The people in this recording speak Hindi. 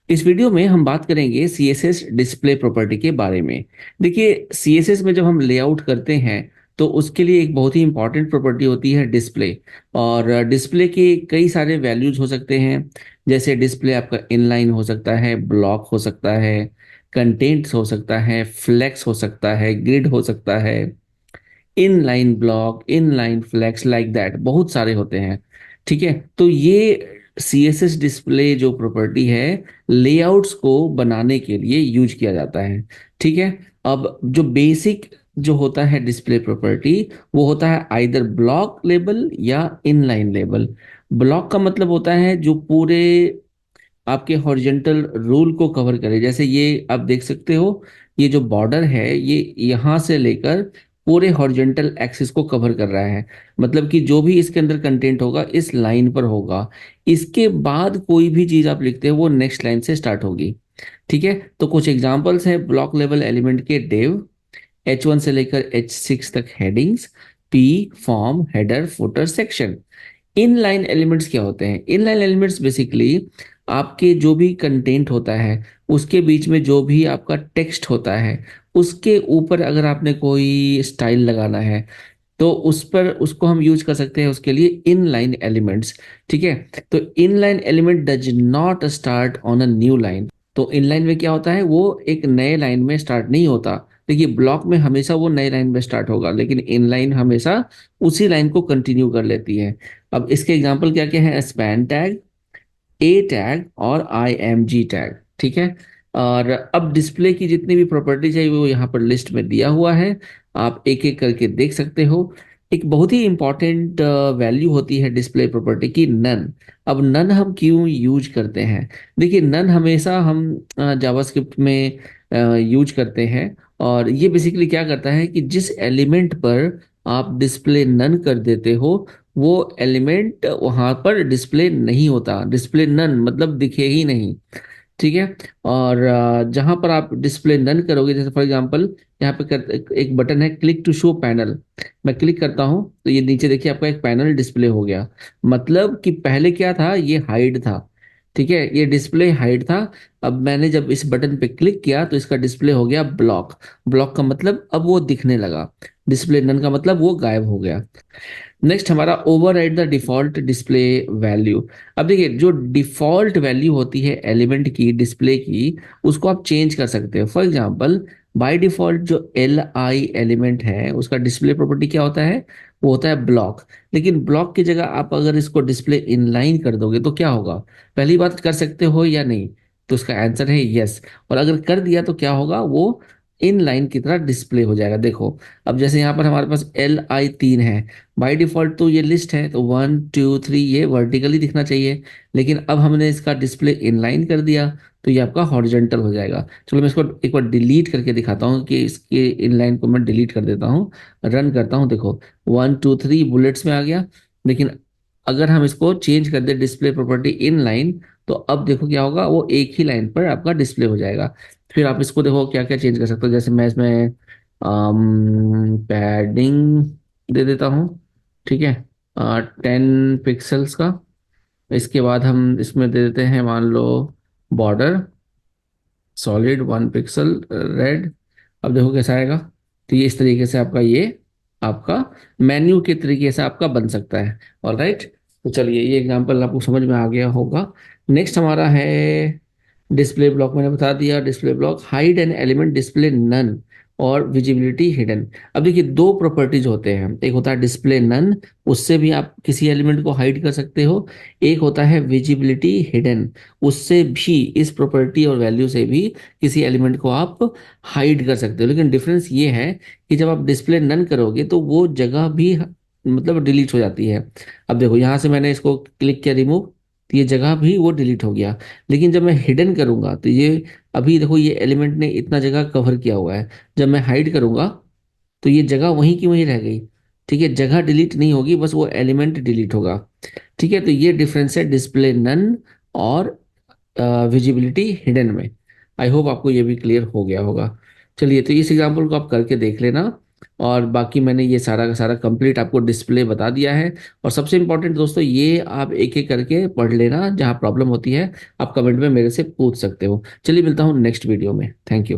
इस वीडियो में हम बात करेंगे सीएसएस डिस्प्ले प्रॉपर्टी के बारे में। देखिए, सीएसएस में जब हम लेआउट करते हैं तो उसके लिए एक बहुत ही इंपॉर्टेंट प्रॉपर्टी होती है डिस्प्ले। और डिस्प्ले के कई सारे वैल्यूज हो सकते हैं। जैसे डिस्प्ले आपका इनलाइन हो सकता है, ब्लॉक हो सकता है, कंटेंट्स हो सकता है, फ्लेक्स हो सकता है, ग्रिड हो सकता है, inline block, inline flex, like that बहुत सारे होते हैं। ठीक है, तो ये सीएसएस डिस्प्ले जो प्रॉपर्टी है, लेआउट्स को बनाने के लिए यूज किया जाता है। ठीक है, अब जो बेसिक जो होता है डिस्प्ले प्रॉपर्टी, वो होता है आइदर ब्लॉक लेबल या इनलाइन लेबल। ब्लॉक का मतलब होता है जो पूरे आपके हॉरिजेंटल रूल को कवर करे। जैसे ये आप देख सकते हो, ये जो बॉर्डर है ये यहाँ से लेकर पूरे हॉरिजेंटल एक्सिस को कवर कर रहा है। मतलब कि जो भी इसके अंदर कंटेंट होगा इस लाइन पर होगा। इसके बाद कोई भी चीज आप लिखते हो वो नेक्स्ट लाइन से स्टार्ट होगी। ठीक है, तो कुछ एग्जांपल्स हैं ब्लॉक लेवल एलिमेंट के। डेव, H1 से लेकर H6 तक headings, P, form, header, footer, section. Inline elements क्या होते हैं? इनलाइन एलिमेंट्स बेसिकली आपके जो भी कंटेंट होता है उसके बीच में जो भी आपका टेक्स्ट होता है उसके ऊपर अगर आपने कोई स्टाइल लगाना है तो उस पर उसको हम यूज कर सकते हैं उसके लिए इनलाइन एलिमेंट्स। ठीक है, तो inline element does not start on a new line. तो इनलाइन में क्या होता है, वो एक नए लाइन में स्टार्ट नहीं होता। देखिए, ब्लॉक में हमेशा वो नए लाइन में स्टार्ट होगा, लेकिन इनलाइन हमेशा उसी लाइन को कंटिन्यू कर लेती है। अब इसके एग्जांपल क्या क्या है? स्पैन टैग, ए टैग और आई एम जी टैग। ठीक है, और अब डिस्प्ले की जितनी भी प्रॉपर्टीज है वो यहाँ पर लिस्ट में दिया हुआ है, आप एक एक करके देख सकते हो। एक बहुत ही इंपॉर्टेंट वैल्यू होती है डिस्प्ले प्रॉपर्टी की, नन। अब नन हम क्यों यूज करते हैं? देखिए, नन हमेशा हम जावास्क्रिप्ट में यूज करते हैं। और ये बेसिकली क्या करता है कि जिस एलिमेंट पर आप डिस्प्ले नन कर देते हो वो एलिमेंट वहां पर डिस्प्ले नहीं होता। डिस्प्ले नन मतलब दिखे ही नहीं। ठीक है, और जहां पर आप डिस्प्ले नन करोगे, जैसे फॉर एग्जांपल यहाँ पे एक बटन है क्लिक टू शो पैनल। मैं क्लिक करता हूं तो ये नीचे देखिए आपका एक पैनल डिस्प्ले हो गया। मतलब कि पहले क्या था, ये हाइड था। ठीक है, ये डिस्प्ले हाइड था। अब मैंने जब इस बटन पे क्लिक किया तो इसका डिस्प्ले हो गया ब्लॉक। ब्लॉक का मतलब अब वो दिखने लगा। डिस्प्ले नन का मतलब वो गायब हो गया। नेक्स्ट हमारा override the default display value. अब देखिए, जो डिफॉल्ट वैल्यू होती है एलिमेंट की, डिस्प्ले की, उसको आप चेंज कर सकते हो। फॉर एग्जांपल, बाय डिफॉल्ट जो एल आई एलिमेंट है उसका डिस्प्ले प्रॉपर्टी क्या होता है? वो होता है ब्लॉक। लेकिन ब्लॉक की जगह आप अगर इसको डिस्प्ले इनलाइन कर दोगे तो क्या होगा? पहली बात, कर सकते हो या नहीं? तो उसका आंसर है यस। और अगर कर दिया तो क्या होगा? वो इन लाइन की तरह डिस्प्ले हो जाएगा। देखो, अब जैसे यहाँ पर हमारे पास Li3 है। बाय डिफॉल्ट तो ये लिस्ट है तो 1 2 3 ये वर्टिकली दिखना चाहिए। लेकिन अब हमने इसका डिस्प्ले इनलाइन कर दिया तो ये आपका हॉरिजॉन्टल हो जाएगा। चलो मैं इसको एक बार डिलीट करके दिखाता हूँ कि इसके इनलाइन को मैं डिलीट कर देता हूँ। रन करता हूँ, देखो 1 2 3 बुलेट्स में आ गया। लेकिन अगर हम इसको चेंज कर दे डिस्प्ले प्रॉपर्टी इनलाइन, तो अब देखो क्या होगा, वो एक ही लाइन पर आपका डिस्प्ले हो जाएगा। फिर आप इसको देखो क्या क्या चेंज कर सकते हो। जैसे मैं इसमें पैडिंग दे देता हूँ। ठीक है, 10 पिक्सल्स का। इसके बाद हम इसमें दे देते हैं, मान लो, बॉर्डर सॉलिड 1 पिक्सल रेड। अब देखो कैसा आएगा। तो ये इस तरीके से आपका ये आपका मेन्यू के तरीके से आपका बन सकता है। ऑल राइट, तो चलिए ये एग्जांपल आपको समझ में आ गया होगा। नेक्स्ट हमारा है डिस्प्ले ब्लॉक। मैंने बता दिया display block, hide an element display none और विजिबिलिटी हिडन। अब देखिए, दो प्रॉपर्टीज होते हैं, एक होता है डिस्प्ले नन, उससे भी आप किसी एलिमेंट को हाइड कर सकते हो। एक होता है विजिबिलिटी हिडन, उससे भी, इस प्रॉपर्टी और वैल्यू से भी किसी एलिमेंट को आप हाइड कर सकते हो। लेकिन डिफरेंस ये है कि जब आप डिस्प्ले नन करोगे तो वो जगह भी मतलब डिलीट हो जाती है। अब देखो, यहाँ से मैंने इसको क्लिक किया रिमूव, तो ये जगह भी वो डिलीट हो गया। लेकिन जब मैं हिडन करूंगा तो ये, अभी देखो ये एलिमेंट ने इतना जगह कवर किया हुआ है, जब मैं हाइड करूंगा तो ये जगह वहीं की वहीं रह गई। ठीक है, जगह डिलीट नहीं होगी, बस वो एलिमेंट डिलीट होगा। ठीक है, तो ये डिफरेंस है डिस्प्ले नन और विजिबिलिटी हिडन में। आई होप आपको ये भी क्लियर हो गया होगा। चलिए, तो इस एग्जांपल को आप करके देख लेना। और बाकी मैंने ये सारा का सारा कंप्लीट आपको डिस्प्ले बता दिया है। और सबसे इम्पोर्टेंट दोस्तों, ये आप एक एक करके पढ़ लेना, जहाँ प्रॉब्लम होती है आप कमेंट में मेरे से पूछ सकते हो। चलिए मिलता हूँ नेक्स्ट वीडियो में। Thank you.